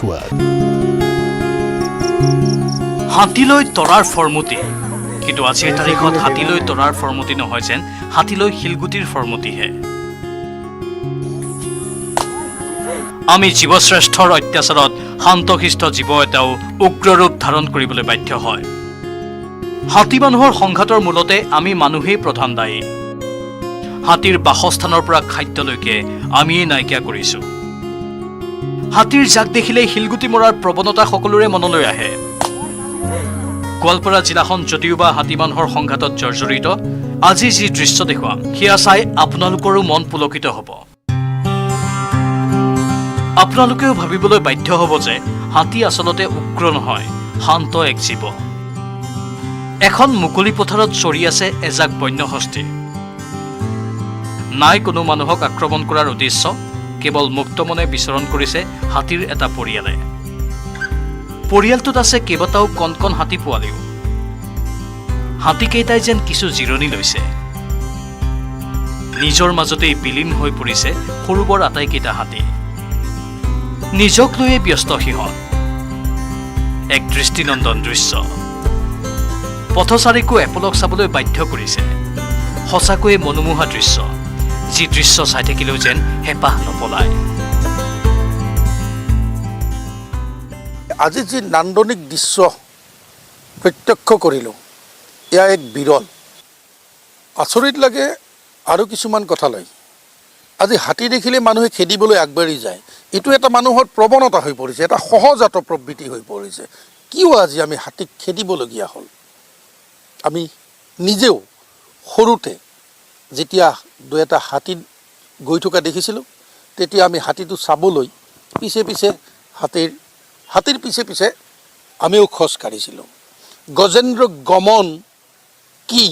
Network. হাতীলৈ তৰাৰ ফৰমুটি, কিন্তু আজিৰ তাৰিখত হাতীলৈ তৰাৰ ফৰমুটি নহয় যেন হাতীলৈ শিলগুটিৰ ফৰমুটিহে। আমি জীৱশ্ৰেষ্ঠৰ অত্যাচাৰত শান্তশিষ্ট জীৱ এটাও উগ্ৰৰূপ ধাৰণ কৰিবলৈ বাধ্য হয়। হাতী মানুহৰ সংঘাতৰ মূলতে আমি মানুহেই প্ৰধান দায়ী। হাতীৰ বাসস্থানৰ পৰা খাদ্যলৈকে আমিয়েই নাইকিয়া কৰিছো। হাতীৰ জাক দেখিলেই শিলগুটি মৰাৰ প্ৰৱণতা সকলোৰে মনলৈ আহে। গোৱালপাৰা জিলাখন যদিওবা হাতী মানুহৰ সংঘাতত জৰ্জৰিত, আজি যি দৃশ্য দেখুৱাম সেয়া চাই আপোনালোকৰো মন পুলকিত হ'ব। আপোনালোকেও ভাবিবলৈ বাধ্য হ'ব যে হাতী আচলতে উগ্ৰ নহয়, শান্ত এক জীৱ। এখন মুকলি পথাৰত চৰি আছে এজাক বন্যহস্তী। নাই কোনো মানুহক আক্ৰমণ কৰাৰ উদ্দেশ্য, কেৱল মুক্তমনে বিচৰণ কৰিছে হাতীৰ এটা পৰিয়ালে। পৰিয়ালটোত আছে কেইবাটাও কণ কণ হাতী পোৱালিও। হাতীকেইটাই যেন কিছু জিৰণি লৈছে। নিজৰ মাজতেই বিলীন হৈ পৰিছে সৰু বৰ আটাইকেইটা হাতী। নিজক লৈয়ে ব্যস্ত সিহঁত। এক দৃষ্টিনন্দন দৃশ্য। পথচাৰীকো এপলক চাবলৈ বাধ্য কৰিছে। সঁচাকৈয়ে মনোমোহা দৃশ্য, যি দৃশ্য চাই থাকিলেও যেন হেঁপাহ নপলায়। আজি যি নান্দনিক দৃশ্য প্ৰত্যক্ষ কৰিলোঁ, এয়া এক বিৰল। আচৰিত লাগে আৰু কিছুমান কথালৈ। আজি হাতী দেখিলে মানুহে খেদিবলৈ আগবাঢ়ি যায়। এইটো এটা মানুহৰ প্ৰৱণতা হৈ পৰিছে, এটা সহজাত প্ৰবৃত্তি হৈ পৰিছে। কিয় আজি আমি হাতীক খেদিবলগীয়া হ'ল? আমি নিজেও সৰুতে যেতিয়া দুই এটা হাতী গৈ থকা দেখিছিলোঁ, তেতিয়া আমি হাতীটো চাবলৈ পিছে পিছে হাতীৰ পিছে পিছে আমিও খোজ কাঢ়িছিলোঁ। গজেন্দ্ৰ গমন কি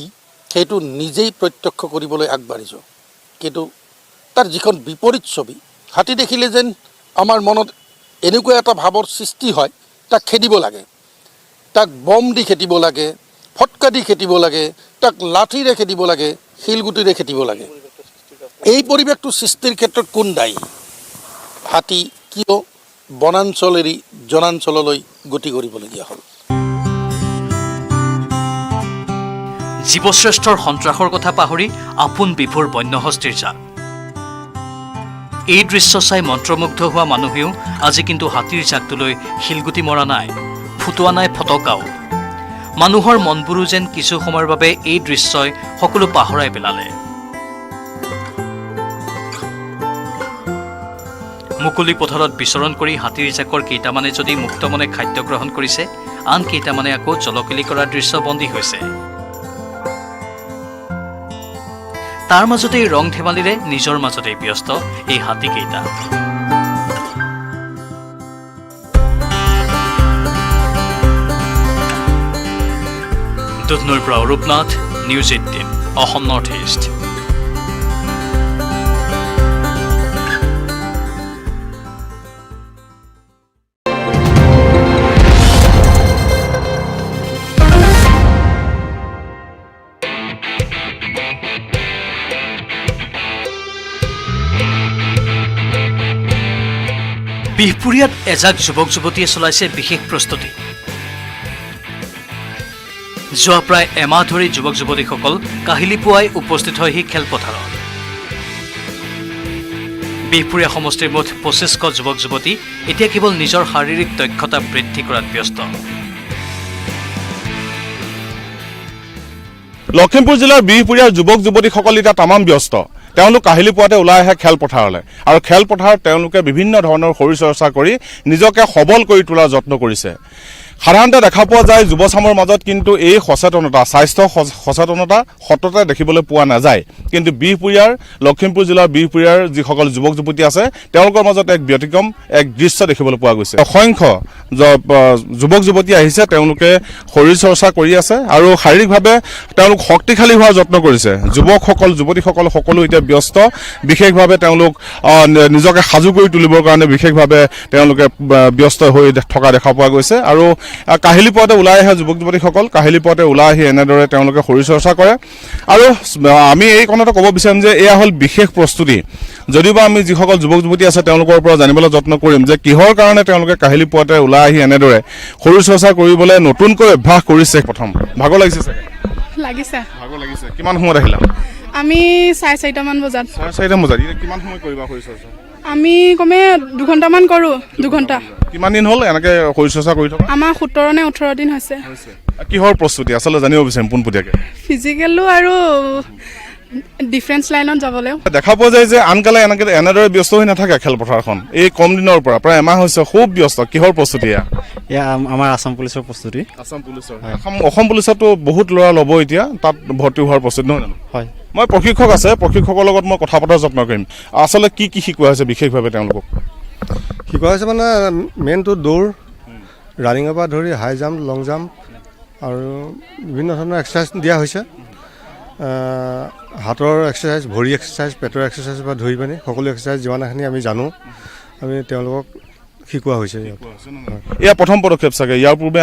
সেইটো নিজেই প্ৰত্যক্ষ কৰিবলৈ আগবাঢ়িছোঁ। কিন্তু তাৰ যিখন বিপৰীত ছবি, হাতী দেখিলে যেন আমাৰ মনত এনেকুৱা এটা ভাৱৰ সৃষ্টি হয়, তাক খেদিব লাগে, তাক বম দি খেদিব লাগে, ফটকা দি খেদিব লাগে, তাক লাঠিৰে খেদিব লাগে, শিলগুটিৰে খেদিব লাগে। এই পৰিৱেশটো সৃষ্টিৰ ক্ষেত্ৰত কোন দায়ী? হাতী কিয় বনাঞ্চল এৰি জনাঞ্চললৈ গতি কৰিবলগীয়া হ'ল? জীৱশ্ৰেষ্ঠৰ সন্ত্ৰাসৰ কথা পাহৰি আপোন বিভোৰ বন্যহস্তীৰ জাক। এই দৃশ্য চাই মন্ত্ৰমুগ্ধ হোৱা মানুহেও আজি কিন্তু হাতীৰ জাকটোলৈ শিলগুটি মৰা নাই, ফুটোৱা নাই ফটকাও। মানুহৰ মনবোৰো যেন কিছু সময়ৰ বাবে এই দৃশ্যই সকলো পাহৰাই পেলালে। মুকলি পথাৰত বিচৰণ কৰি হাতীৰ জাকৰ কেইটামানে যদি মুক্তমনে খাদ্য গ্ৰহণ কৰিছে, আন কেইটামানে আকৌ জলকেলি কৰাৰ দৃশ্য বন্দী হৈছে। তাৰ মাজতেই ৰং ধেমালিৰে নিজৰ মাজতেই ব্যস্ত এই হাতীকেইটা। দুধনৈৰ পৰা অৰূপনাথ, নিউজ 18, অসম নৰ্থ ইষ্ট। বিহপুৰীয়াত এজাক যুৱক যুৱতীয়ে চলাইছে বিশেষ প্ৰস্তুতি। যোৱা প্ৰায় এমাহ ধৰি যুৱক যুৱতীসকল কাহিলি পুৱাই উপস্থিত হয়হি খেলপথাৰত। বিহপুৰীয়া সমষ্টিৰ মুঠ 25শ যুৱক যুৱতী এতিয়া কেৱল নিজৰ শাৰীৰিক দক্ষতা বৃদ্ধি কৰাত ব্যস্ত। লখিমপুৰ জিলাৰ বিহপুৰীয়াৰ যুৱক যুৱতীসকল এতিয়া তামাম ব্যস্ত। তেওঁলোক কাহিলি পুৱাতে ওলাই আহে খেলপথাৰলৈ, আৰু খেলপথাৰত তেওঁলোকে বিভিন্ন ধৰণৰ শৰীৰ চৰ্চা কৰি নিজকে সবল কৰি তোলাৰ যত্ন কৰিছে। সাধাৰণতে দেখা পোৱা যায় যুৱচামৰ মাজত কিন্তু এই সচেতনতা, স্বাস্থ্য সচেতনতা সততে দেখিবলৈ পোৱা নাযায়। কিন্তু বিহপুৰীয়াৰ, লখিমপুৰ জিলাৰ বিহপুৰীয়াৰ যিসকল যুৱক যুৱতী আছে তেওঁলোকৰ মাজত এক ব্যতিক্ৰম এক দৃশ্য দেখিবলৈ পোৱা গৈছে। অসংখ্য যুৱক যুৱতী আহিছে, তেওঁলোকে শৰীৰ চৰ্চা কৰি আছে আৰু শাৰীৰিকভাৱে তেওঁলোক শক্তিশালী হোৱাৰ যত্ন কৰিছে। যুৱকসকল, যুৱতীসকল সকলো এতিয়া ব্যস্ত। বিশেষভাৱে তেওঁলোক নিজকে সাজু কৰি তুলিবৰ কাৰণে বিশেষভাৱে তেওঁলোকে ব্যস্ত হৈ থকা দেখা পোৱা গৈছে। আৰু কাহিলী পুৱাতে ওলাই আহে যুৱক যুৱতীসকল, কাহিলী পুৱাতে ওলাই আহি এনেদৰে তেওঁলোকে শৰীৰ চৰ্চা কৰে। আৰু আমি এই কথাটো ক'ব বিচাৰিম যে এয়া হ'ল বিশেষ প্ৰস্তুতি। যদিওবা আমি যিসকল যুৱক যুৱতী আছে তেওঁলোকৰ পৰা জানিবলৈ যত্ন কৰিম যে কিহৰ কাৰণে তেওঁলোকে কাহিলী পুৱাতে ওলাই আহি এনেদৰে শৰীৰ চৰ্চা কৰিবলৈ নতুনকৈ অভ্যাস কৰিছে। প্ৰথম ভাগৰ লাগিছে চাগে? লাগিছে। ভাগৰ লাগিছে। কিমান সময়ত আহিলা? আমি 4:30মান বজাত। 4:30 বজাত। কিমান সময় কৰিবা শৰীৰ চৰ্চা? আমি কমে 2 ঘণ্টামান কৰোঁ। 2 ঘণ্টা। কিমান দিন হ'ল এনেকৈ শৰীৰ চৰ্চা কৰি থকা? আমাৰ 17 নে 18 দিন হৈছে। কিহৰ প্ৰস্তুতি আচলতে জানিব বিচাৰিম পোনপটীয়াকৈ? ফিজিকেলো আৰু ডিফেন্স লাইনত যাবলৈও। দেখা পোৱা যায় যে আনকালে এনেদৰে ব্যস্ত হৈ নাথাকে খেলপথাৰখন। এই কম দিনৰ পৰা প্ৰায় এমাহ হৈছে খুব ব্যস্ত। কিহৰ প্ৰস্তুতি এয়া? আমাৰ আসাম পুলিচৰ প্ৰস্তুতি। আসাম পুলিচৰ। অসম পুলিচতো বহুত ল'ৰা ল'ব এতিয়া, তাত ভৰ্তি হোৱাৰ প্ৰস্তুতি নহয় জানো? হয়। মই প্ৰশিক্ষক আছে, প্ৰশিক্ষকৰ লগত মই কথা পতাৰ যত্ন কৰিম। আচলতে কি শিকোৱা হৈছে বিশেষভাৱে তেওঁলোকক? শিকোৱা হৈছে মানে মেইনটো দৌৰ, ৰানিঙৰ পৰা ধৰি হাই জাম্প, লং জাম্প আৰু বিভিন্ন ধৰণৰ এক্সাৰচাইজ দিয়া হৈছে। হাতৰ এক্সাৰচাইজ, ভৰি এক্সাৰচাইজ, পেটৰ এক্সাৰচাইজৰ পৰা ধৰি পিনি সকলো এক্সাৰচাইজ যিমানখিনি আমি জানো আমি তেওঁলোকক শিকোৱা হৈছে। এয়া প্ৰথম পদক্ষেপ চাগে। ইয়াৰ পূৰ্বে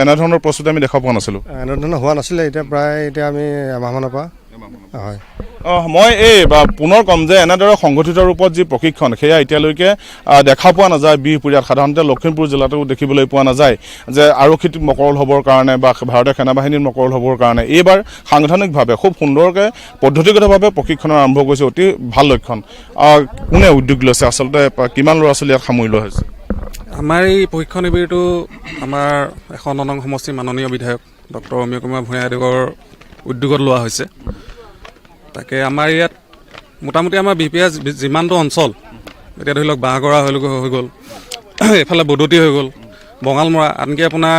এনেধৰণৰ প্ৰস্তুতি আমি দেখা পোৱা নাছিলোঁ। এনেধৰণৰ হোৱা নাছিলে। এতিয়া আমি এমাহমানৰ পৰা হয়। মই পুনৰ ক'ম যে এনেদৰে সংগঠিত ৰূপত যি প্ৰশিক্ষণ সেয়া এতিয়ালৈকে দেখা পোৱা নাযায় বিহপুৰীয়াত। সাধাৰণতে লখিমপুৰ জিলাতো দেখিবলৈ পোৱা নাযায় যে আৰক্ষীত মকৰল হ'বৰ কাৰণে বা ভাৰতীয় সেনাবাহিনীত মকৰল হ'বৰ কাৰণে এইবাৰ সাংগঠনিকভাৱে খুব সুন্দৰকৈ পদ্ধতিগতভাৱে প্ৰশিক্ষণ আৰম্ভ কৰিছে। অতি ভাল লক্ষণ। কোনে উদ্যোগ লৈছে আচলতে? কিমান ল'ৰা ছোৱালী ইয়াত সামৰি লোৱা হৈছে? আমাৰ এই প্ৰশিক্ষণ শিবিৰটো আমাৰ 1 নং সমষ্টিৰ মাননীয় বিধায়ক ডক্টৰ অমীয় কুমাৰ ভূঞাদেৱৰ উদ্যোগত লোৱা হৈছে। তাকে আমাৰ ইয়াত মোটামুটি আমাৰ বিহপুৰীয়া যিমানটো অঞ্চল, এতিয়া ধৰি লওক বাঁহগৰা হৈ গ'ল, এইফালে বদতি হৈ গ'ল, বঙালমৰা, আনকি আপোনাৰ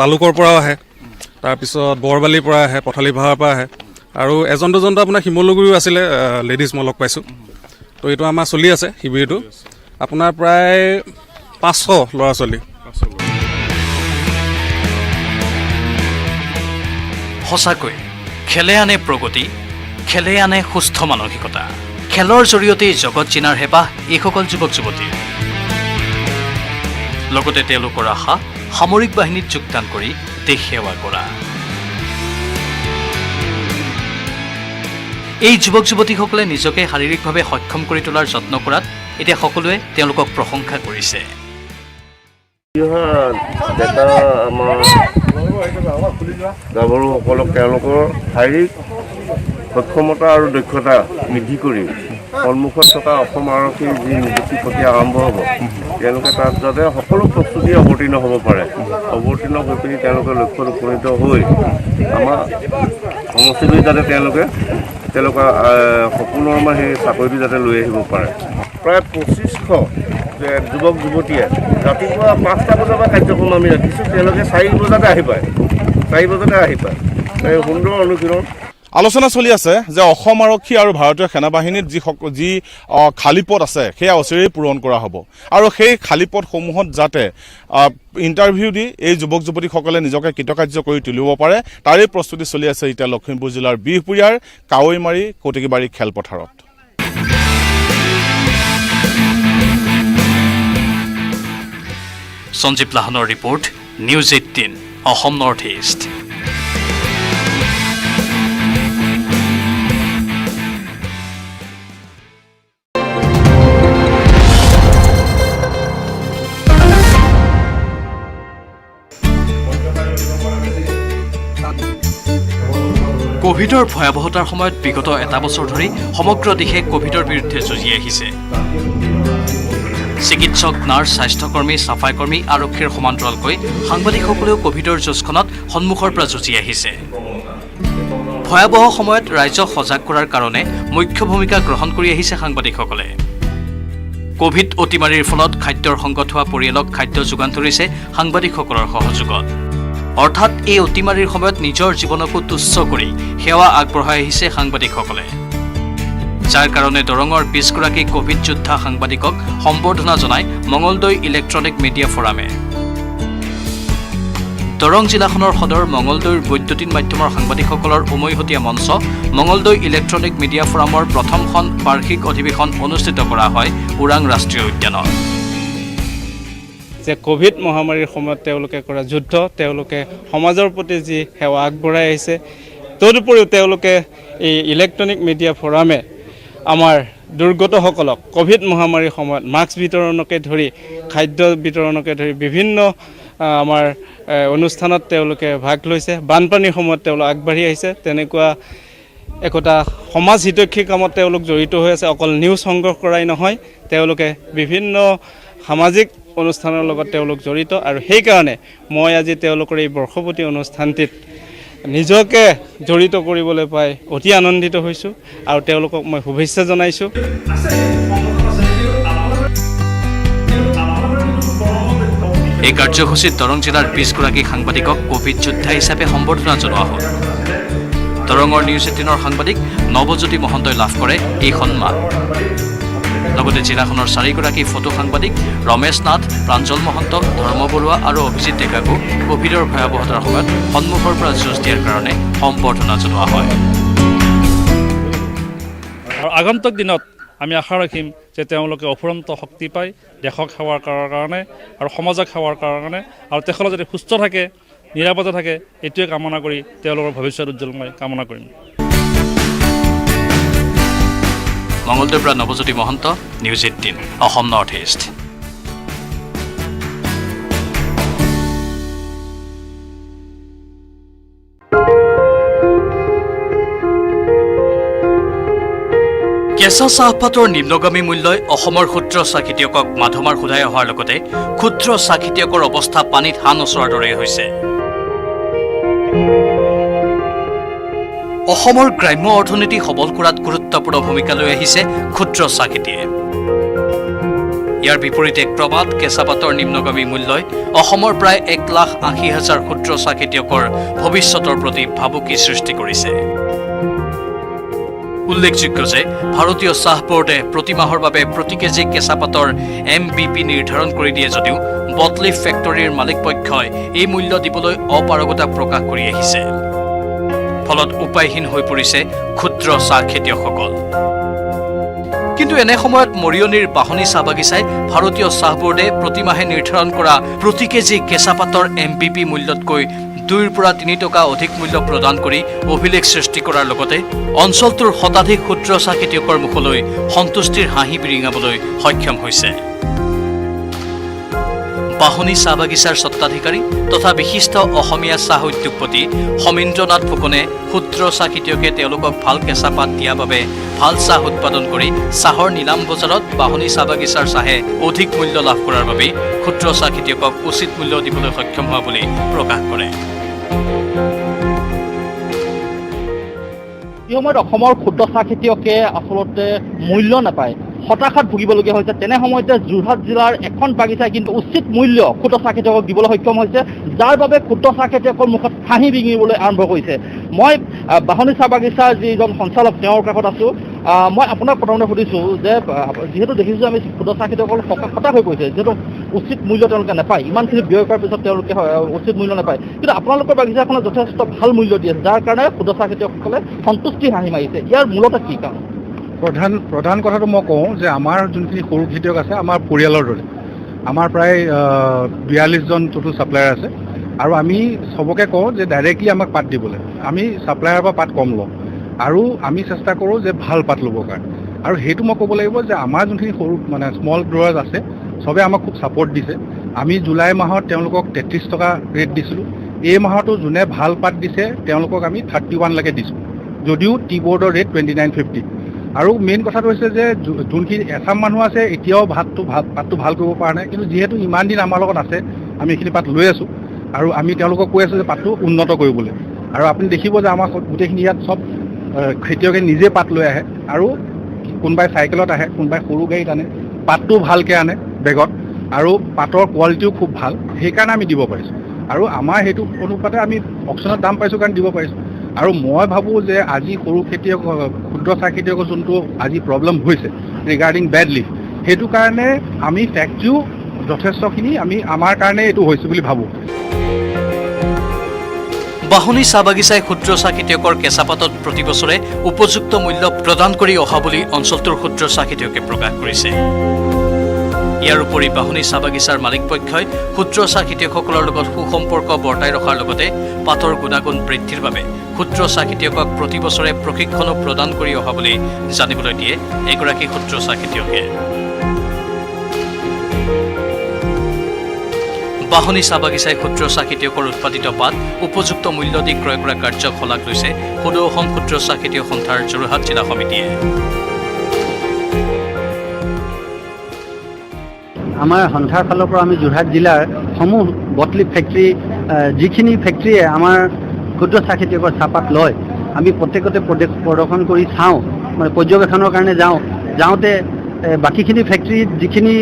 লালুকৰ পৰাও আহে, তাৰপিছত বৰবালিৰ পৰা আহে, পথালি পাহাৰৰ পৰা আহে, আৰু এজন দুজনটো আপোনাৰ শিমলুগুৰিও আছিলে লেডিজ মই লগ পাইছোঁ। তো এইটো আমাৰ চলি আছে শিবিৰটো। আপোনাৰ প্ৰায় 500 ল'ৰা ছোৱালী। সঁচাকৈ খেলে আনে প্ৰগতি, খেলে আনে সুস্থ মানসিকতা। খেলৰ জৰিয়তেই জগত চিনাৰ হেঁপাহ এইসকল যুৱক যুৱতীৰ। লগতে তেওঁলোকৰ আশা সামৰিক বাহিনীত যোগদান কৰি দেশ সেৱা কৰা। এই যুৱক যুৱতীসকলে নিজকে শাৰীৰিকভাৱে সক্ষম কৰি তোলাৰ যত্ন কৰাত এতিয়া সকলোৱে তেওঁলোকক প্ৰশংসা কৰিছে। ডেকা আমাৰ গাভৰুসকলক তেওঁলোকৰ শাৰীৰিক সক্ষমতা আৰু দক্ষতা বৃদ্ধি কৰি সন্মুখত থকা অসম আৰক্ষীৰ যি নিযুক্তি প্ৰক্ৰিয়া আৰম্ভ হ'ব, তেওঁলোকে তাত যাতে সকলো প্ৰস্তুতি অৱতীৰ্ণ হ'ব পাৰে। অৱতীৰ্ণ হৈ পিনি তেওঁলোকে লক্ষ্যত উপনীত হৈ আমাৰ সমষ্টিলৈ যাতে তেওঁলোকৰ সপোনৰ সেই চাকৰিটো যাতে লৈ আহিব পাৰে। প্ৰায় 2500 যুৱক যুৱতীয়ে ৰাতিপুৱা 5টা বজাৰ পৰা কাৰ্যক্ৰম আমি ৰাখিছোঁ। তেওঁলোকে 4 বজাতে আহি পায়। এই সুন্দৰ অনুশীলন। আলোচনা চলি আছে যে অসম আৰক্ষী আৰু ভাৰতীয় সেনাবাহিনীত যি খালী পদ আছে সেয়া অচিৰেই পূৰণ কৰা হ'ব, আৰু সেই খালী পদসমূহত যাতে ইণ্টাৰভিউ দি এই যুৱক যুৱতীসকলে নিজকে কৃতকাৰ্য কৰি তুলিব পাৰে তাৰেই প্ৰস্তুতি চলি আছে এতিয়া লখিমপুৰ জিলাৰ বিহপুৰীয়াৰ কাৱৈমাৰী কটিকিবাৰী খেলপথাৰত। সঞ্জীৱ লাহনৰ report, news 18 Assam north east. কোভিডৰ ভয়াৱহতাৰ সময়ত বিগত এটা বছৰ ধৰি সমগ্ৰ দেশে কোভিডৰ বিৰুদ্ধে যুঁজি আহিছে। চিকিৎসক, নাৰ্ছ, স্বাস্থ্যকৰ্মী, চাফাই কৰ্মী, আৰক্ষীৰ সমান্তৰালকৈ সাংবাদিকসকলেও কোভিডৰ যুঁজখনত সন্মুখৰ পৰা যুঁজি আহিছে। ভয়াৱহ সময়ত ৰাইজক সজাগ কৰাৰ কাৰণে মুখ্য ভূমিকা গ্ৰহণ কৰি আহিছে সাংবাদিকসকলে। কোভিড অতিমাৰীৰ ফলত খাদ্যৰ সংকট হোৱা পৰিয়ালক খাদ্য যোগান ধৰিছে সাংবাদিকসকলৰ সহযোগত। অৰ্থাৎ এই অতিমাৰীৰ সময়ত নিজৰ জীৱনকো তুচ্ছ কৰি সেৱা আগবঢ়াই আহিছে সাংবাদিকসকলে, যাৰ কাৰণে দৰঙৰ 20 গৰাকী কোভিড যোদ্ধা সাংবাদিকক সম্বৰ্ধনা জনায় মঙলদৈ ইলেক্ট্ৰনিক মিডিয়া ফৰামে। দৰং জিলাখনৰ সদৰ মঙলদৈৰ বৈদ্যুতিন মাধ্যমৰ সাংবাদিকসকলৰ উমৈহতীয়া মঞ্চ মঙলদৈ ইলেক্ট্ৰনিক মিডিয়া ফৰামৰ প্ৰথমখন বাৰ্ষিক অধিৱেশন অনুষ্ঠিত কৰা হয় ওৰাং ৰাষ্ট্ৰীয় উদ্যানত। যে ক'ভিড মহামাৰীৰ সময়ত তেওঁলোকে কৰা যুদ্ধ, তেওঁলোকে সমাজৰ প্ৰতি যি সেৱা আগবঢ়াই আহিছে। তদুপৰিও তেওঁলোকে এই ইলেক্ট্ৰনিক মিডিয়া ফৰামে আমাৰ দুৰ্গতসকলক ক'ভিড মহামাৰীৰ সময়ত মাস্ক বিতৰণকে ধৰি খাদ্য বিতৰণকে ধৰি বিভিন্ন আমাৰ অনুষ্ঠানত তেওঁলোকে ভাগ লৈছে। বানপানীৰ সময়ত তেওঁলোক আগবাঢ়ি আহিছে। তেনেকুৱা একোটা সমাজ হিতৈষী কামত তেওঁলোক জড়িত হৈ আছে। অকল নিউজ সংগ্ৰহ কৰাই নহয়, তেওঁলোকে বিভিন্ন সামাজিক অনুষ্ঠানৰ লগত তেওঁলোক জড়িত। আৰু সেইকাৰণে মই আজি তেওঁলোকৰ এই বৰ্ষপূৰ্তি অনুষ্ঠানটিত নিজকে জড়িত কৰিবলৈ পাই অতি আনন্দিত হৈছোঁ আৰু তেওঁলোকক মই শুভেচ্ছা জনাইছোঁ। এই কাৰ্যসূচীত দৰং জিলাৰ 20গৰাকী সাংবাদিকক ক'ভিড যোদ্ধা হিচাপে সম্বৰ্ধনা জনোৱা হ'ল। দৰঙৰ নিউজ 18ৰ সাংবাদিক নৱজ্যোতি মহন্তই লাভ কৰে এই সন্মান। লগতে জিলাখনৰ 4গৰাকী ফটো সাংবাদিক ৰমেশ নাথ, প্ৰাঞ্জল মহন্ত, ধৰ্ম বৰুৱা আৰু অভিজিত ডেকাকো ক'ভিডৰ ভয়াৱহতাৰ সময়ত সন্মুখৰ পৰা যুঁজ দিয়াৰ কাৰণে সম্বৰ্ধনা জনোৱা হয়। আৰু আগন্তুক দিনত আমি আশা ৰাখিম যে তেওঁলোকে অফুৰন্ত শক্তি পায় দেশক সেৱাৰ কৰাৰ কাৰণে আৰু সমাজক সেৱাৰ কাৰণে, আৰু তেখেতক যাতে সুস্থ থাকে, নিৰাপদে থাকে, এইটোৱে কামনা কৰি তেওঁলোকৰ ভৱিষ্যত উজ্জ্বল মই কামনা কৰিম। মঙলদৈৰ পৰা Nabajyoti Mahanta, news 18, Assam north east. কেঁচা চাহপাতৰ নিম্নগামী মূল্যই অসমৰ ক্ষুদ্ৰ চাহ খেতিয়কক মাধমাৰ সোধাই অহাৰ লগতে ক্ষুদ্ৰ চাহ খেতিয়কৰ অৱস্থা পানীত হাঁহ নচৰাৰ দৰে হৈছে। অসমৰ গ্ৰাম্য অৰ্থনীতি সবল কৰাত গুৰুত্বপূৰ্ণ ভূমিকা লৈ আহিছে ক্ষুদ্ৰ চাহ খেতিয়ে। ইয়াৰ বিপৰীতে ক্ৰমাৎ কেঁচা পাতৰ নিম্নগামী মূল্যই অসমৰ প্ৰায় 1,80,000 ক্ষুদ্ৰ চাহ খেতিয়কৰ ভৱিষ্যতৰ প্ৰতি ভাবুকি সৃষ্টি কৰিছে। উল্লেখযোগ্য যে ভাৰতীয় চাহ বোৰ্ডে প্ৰতি মাহৰ বাবে প্ৰতি কেজি কেঁচা পাতৰ MBP নিৰ্ধাৰণ কৰি দিয়ে যদিও বটলিফ ফেক্টৰীৰ মালিকপক্ষই এই মূল্য দিবলৈ অপাৰগতা প্ৰকাশ কৰি আহিছে। ফলত উপায়হীন হৈ পৰিছে ক্ষুদ্ৰ চাহ খেতিয়কসকল। কিন্তু এনে সময়ত মৰিয়নিৰ বাহনী চাহ বাগিচাই ভাৰতীয় চাহ বোৰ্ডে প্ৰতিমাহে নিৰ্ধাৰণ কৰা প্ৰতি কেজি কেঁচা পাতৰ MBP মূল্যতকৈ 2 পৰা 3 টকা অধিক মূল্য প্ৰদান কৰি অভিলেখ সৃষ্টি কৰাৰ লগতে অঞ্চলটোৰ শতাধিক ক্ষুদ্ৰ চাহ খেতিয়কৰ মুখলৈ সন্তুষ্টিৰ হাঁহি বিৰিঙাবলৈ সক্ষম হৈছে। বাহনী চাহ বাগিচাৰ স্বত্বাধিকাৰী তথা বিশিষ্ট অসমীয়া চাহ উদ্যোগপতি সমীন্দ্ৰনাথ ফুকনে ক্ষুদ্ৰ চাহ খেতিয়কে তেওঁলোকক ভাল কেঁচা পাত দিয়াৰ বাবে ভাল চাহ উৎপাদন কৰি চাহৰ নিলাম বজাৰত বাহনী চাহ বাগিচাৰ চাহে অধিক মূল্য লাভ কৰাৰ বাবে ক্ষুদ্ৰ চাহ খেতিয়কক উচিত মূল্য দিবলৈ সক্ষম হোৱা বুলি প্ৰকাশ কৰে। এই সময়ত অসমৰ ক্ষুদ্ৰ চাহ খেতিয়কে আচলতে মূল্য নাপায়, হতাশাত ভুগিবলগীয়া হৈছে। তেনে সময়তে যোৰহাট জিলাৰ এখন বাগিচাই কিন্তু উচিত মূল্য ক্ষুদ্ৰ চাহ খেতিয়কক দিবলৈ সক্ষম হৈছে, যাৰ বাবে ক্ষুদ্ৰ চাহ খেতিয়কৰ মুখত হাঁহি বিঙিবলৈ আৰম্ভ কৰিছে। মই বাহনী চাহ বাগিচাৰ যিজন সঞ্চালক তেওঁৰ কাষত আছোঁ। মই আপোনাক প্ৰথমতে সুধিছোঁ যে যিহেতু দেখিছোঁ আমি ক্ষুদ্ৰ চাহ খেতিয়কসকল হতাশ হৈ পৰিছে, যিহেতু উচিত মূল্য তেওঁলোকে নাপায়, ইমানখিনি ব্যয় কৰাৰ পিছত তেওঁলোকে উচিত মূল্য নাপায়, কিন্তু আপোনালোকৰ বাগিচাখনত যথেষ্ট ভাল মূল্য দি আছে, যাৰ কাৰণে ক্ষুদ্ৰ চাহ খেতিয়কসকলে সন্তুষ্টি হাঁহি মাৰিছে। ইয়াৰ মূলতে কি কাৰণ? প্ৰধান কথাটো মই কওঁ যে আমাৰ যোনখিনি সৰু খেতিয়ক আছে, আমাৰ পৰিয়ালৰ দৰে আমাৰ প্ৰায় 42জন টোটেল ছাপ্লায়াৰ আছে, আৰু আমি চবকে কওঁ যে ডাইৰেক্টলি আমাক পাত দিবলৈ। আমি ছাপ্লায়াৰৰ পৰা পাত কম লওঁ আৰু আমি চেষ্টা কৰোঁ যে ভাল পাত ল'বৰ কাৰণে। আৰু সেইটো মই ক'ব লাগিব যে আমাৰ যোনখিনি সৰু মানে স্মল গ্ৰ'ৱাৰ্ছ আছে, চবে আমাক খুব ছাপোৰ্ট দিছে। আমি জুলাই মাহত তেওঁলোকক 33 টকা ৰেট দিছিলোঁ। এই মাহতো যোনে ভাল পাত দিছে তেওঁলোকক আমি 31 লৈকে দিছোঁ, যদিও টি বৰ্ডৰ ৰেট 29.50। আৰু মেইন কথাটো হৈছে যে যোনখিনি এচাম মানুহ আছে এতিয়াও পাতটো ভাল কৰিব পৰা নাই, কিন্তু যিহেতু ইমান দিন আমাৰ লগত আছে, আমি এইখিনি পাত লৈ আছোঁ আৰু আমি তেওঁলোকক কৈ আছোঁ যে পাতটো উন্নত কৰিবলৈ। আৰু আপুনি দেখিব যে আমাৰ গোটেইখিনি ইয়াত চব খেতিয়কে নিজে পাত লৈ আহে, আৰু কোনোবাই চাইকেলত আহে, কোনোবাই সৰু গাড়ীত আনে, পাতটো ভালকৈ আনে বেগত, আৰু পাতৰ কোৱালিটিও খুব ভাল, সেইকাৰণে আমি দিব পাৰিছোঁ। আৰু আমাৰ সেইটো অনুপাতে আমি অকশ্যনত দাম পাইছোঁ কাৰণে দিব পাৰিছোঁ। আৰু মই ভাবোঁ যে আজি সৰু খেতিয়ক ক্ষুদ্ৰ চাহ খেতিয়কৰ যোনটো আজি প্ৰব্লেম হৈছে ৰিগাৰ্ডিং বেড লিফ, সেইটো কাৰণে আমি ফেক্টৰীও যথেষ্টখিনি আমাৰ কাৰণে এইটো হৈছে বুলি ভাবোঁ। বাহনী চাহ বাগিচাই ক্ষুদ্ৰ চাহ খেতিয়কৰ কেঁচা পাতত প্ৰতি বছৰে উপযুক্ত মূল্য প্ৰদান কৰি অহা বুলি অঞ্চলটোৰ ক্ষুদ্ৰ চাহ খেতিয়কে প্ৰকাশ কৰিছে। ইয়াৰ উপৰি বাহনী চাহ বাগিচাৰ মালিকপক্ষই ক্ষুদ্ৰ চাহ খেতিয়কসকলৰ লগত সুসম্পৰ্ক বৰ্তাই ৰখাৰ লগতে পাতৰ গুণাগুণ বৃদ্ধিৰ বাবে ক্ষুদ্ৰ চাহ খেতিয়কক প্ৰতি বছৰে প্ৰশিক্ষণো প্ৰদান কৰি অহা বুলি জানিবলৈ দিয়ে এগৰাকী ক্ষুদ্ৰ চাহ খেতিয়কে। বাহনী চাহ বাগিচাই ক্ষুদ্ৰ চাহ খেতিয়কৰ উৎপাদিত পাত উপযুক্ত মূল্য দি ক্ৰয় কৰা কাৰ্যক শলাগ লৈছে সদৌ অসম ক্ষুদ্ৰ চাহ খেতিয়ক সন্থাৰ যোৰহাট জিলা সমিতিয়ে। আমাৰ সন্থাৰ ফালৰ পৰা আমি যোৰহাট জিলাৰ সমূহ বটলি ফেক্টৰী যিখিনি ফেক্টৰীয়ে আমাৰ ক্ষুদ্ৰ চাহ খেতিয়কৰ চাহপাত লয় আমি প্ৰত্যেকতে প্ৰদৰ্শন কৰি চাওঁ, মানে পৰ্যবেক্ষণৰ কাৰণে যাওঁতে বাকীখিনি ফেক্টৰীত যিখিনি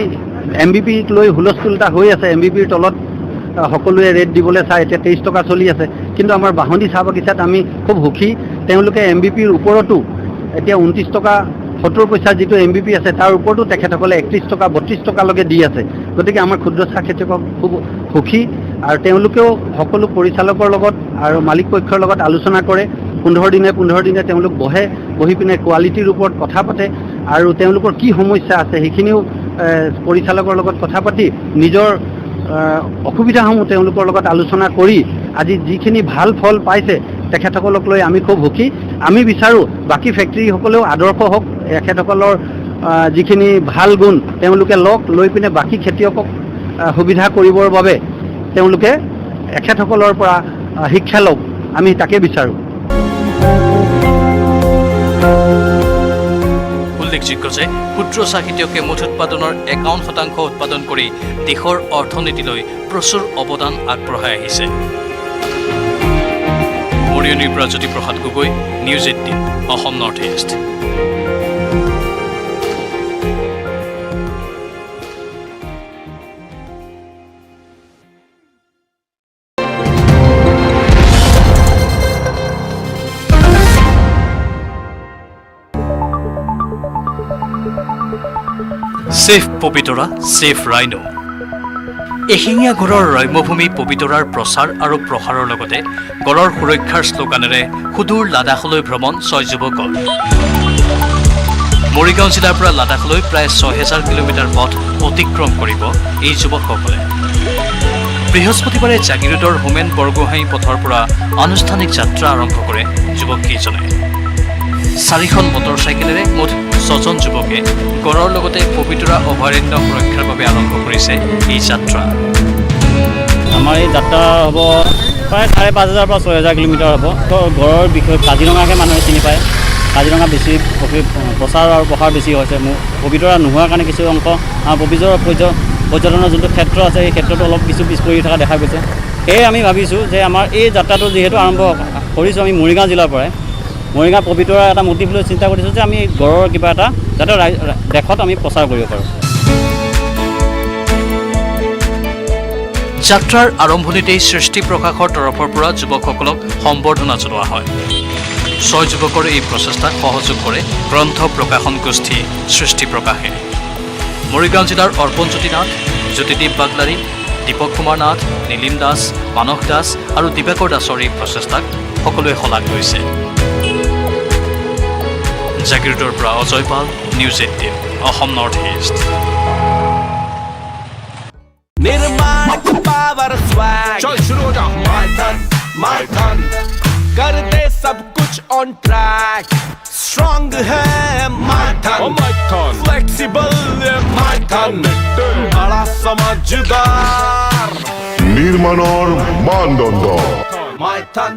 MBPক লৈ হুলস্থুল এটা হৈ আছে, MBPৰ তলত সকলোৱে ৰেট দিবলৈ চাই এতিয়া 23 টকা চলি আছে, কিন্তু আমাৰ বাহনী চাহ বাগিচাত আমি খুব সুখী। তেওঁলোকে MBPৰ ওপৰতো এতিয়া 29 টকা 70 পইচা যিটো MBP আছে তাৰ ওপৰতো তেখেতসকলে 31 টকা 32 টকালৈকে দি আছে। গতিকে আমাৰ ক্ষুদ্ৰ চাহ খেতিয়কক খুব সুখী আৰু তেওঁলোকেও সকলো পৰিচালকৰ লগত আৰু মালিক পক্ষৰ লগত আলোচনা কৰে। 15 দিনে তেওঁলোক বহি পিনে কোৱালিটিৰ ওপৰত কথা পাতে আৰু তেওঁলোকৰ কি সমস্যা আছে সেইখিনিও পৰিচালকৰ লগত কথা পাতি নিজৰ অসুবিধাসমূহ তেওঁলোকৰ লগত আলোচনা কৰি আজি যিখিনি ভাল ফল পাইছে তেখেতসকলক লৈ আমি খুব সুখী। আমি বিচাৰোঁ বাকী ফেক্টৰীসকলেও আদৰ্শ হওক, এখেতসকলৰ যিখিনি ভাল গুণ তেওঁলোকে লৈ পিনে বাকী খেতিয়কক সুবিধা কৰিবৰ বাবে তেওঁলোকে এখেতসকলৰ পৰা শিক্ষা লওক, আমি তাকে বিচাৰোঁ। উল্লেখযোগ্য যে ক্ষুদ্ৰ চাহ খেতিয়কে মুঠ উৎপাদনৰ 51% উৎপাদন কৰি দেশৰ অৰ্থনীতিলৈ প্ৰচুৰ অৱদান আগবঢ়াই আহিছে। মৰিয়নিৰ পৰা Jyotiprasad Gogoi, news 18 Assam north east. Save Pobitora, save rhino. এশিঙীয়া গড়ৰ ৰম্যভূমি পবিতৰাৰ প্ৰচাৰ আৰু প্ৰসাৰৰ লগতে গড়ৰ সুৰক্ষাৰ শ্লোগানেৰে সুদূৰ লাডাখলৈ ভ্ৰমণ 6 যুৱকৰ। মৰিগাঁও জিলাৰ পৰা লাডাখলৈ প্ৰায় 6000 কিলোমিটাৰ পথ অতিক্ৰম কৰিব এই যুৱকসকলে। বৃহস্পতিবাৰে জাগিৰোডৰ হোমেন বৰগোহাঁই পথৰ পৰা আনুষ্ঠানিক যাত্ৰা আৰম্ভ কৰে যুৱককেইজনে। 4খন মটৰচাইকেলেৰে মুঠ 6জন যুৱকে গড়ৰ লগতে পবিতৰা অভয়াৰণ্য সুৰক্ষাৰ বাবে আৰম্ভ কৰিছে এই যাত্ৰা। আমাৰ এই যাত্ৰা হ'ব প্ৰায় 5500 পৰা 6000 কিলোমিটাৰ হ'ব। তো গড়ৰ বিষয়ে কাজিৰঙাকে মানুহে চিনি পায়, কাজিৰঙা বেছি প্ৰচাৰ আৰু প্ৰসাৰ বেছি হৈছে। পবিতৰা নোহোৱাৰ কাৰণে কিছু অংশ পবিতৰা পৰ্যটনৰ যোনটো ক্ষেত্ৰ আছে সেই ক্ষেত্ৰতো অলপ কিছু পিছ পৰি থকা দেখা গৈছে। সেয়ে আমি ভাবিছোঁ যে আমাৰ এই যাত্ৰাটো যিহেতু আৰম্ভ কৰিছোঁ আমি মৰিগাঁও জিলাৰ পৰাই, মৰিগাঁও পবিতৰা এটা মোটিভ লৈ চিন্তা কৰিছোঁ যে আমি গড়ৰ কিবা এটা যাতে দেশত আমি প্ৰচাৰ কৰিব পাৰোঁ। যাত্ৰাৰ আৰম্ভণিতেই সৃষ্টি প্ৰকাশৰ তৰফৰ পৰা যুৱকসকলক সম্বৰ্ধনা জনোৱা হয়। 6 যুৱকৰ এই প্ৰচেষ্টাক সহযোগ কৰে গ্ৰন্থ প্ৰকাশন গোষ্ঠী সৃষ্টি প্ৰকাশে। মৰিগাঁও জিলাৰ অৰ্পণজ্যোতি নাথ, জ্যোতিদীপ বাগলাৰী, দীপক কুমাৰ নাথ, নীলিম দাস, মানস দাস আৰু দিবাকৰ দাসৰ এই প্ৰচেষ্টাক সকলোৱে শলাগ লৈছে। জাগিৰোডৰ পৰা অজয় পাল, নিউজ 18 অসম নৰ্থ ইষ্ট। निर्माण का पावर स्वैग चल शुरू हो जा माय धन कर दे सब कुछ ऑन ट्रैक स्ट्रॉन्ग है माय धन फ्लेक्सिबल माय धन बड़ा समझदार निर्माणर मानदंड माय धन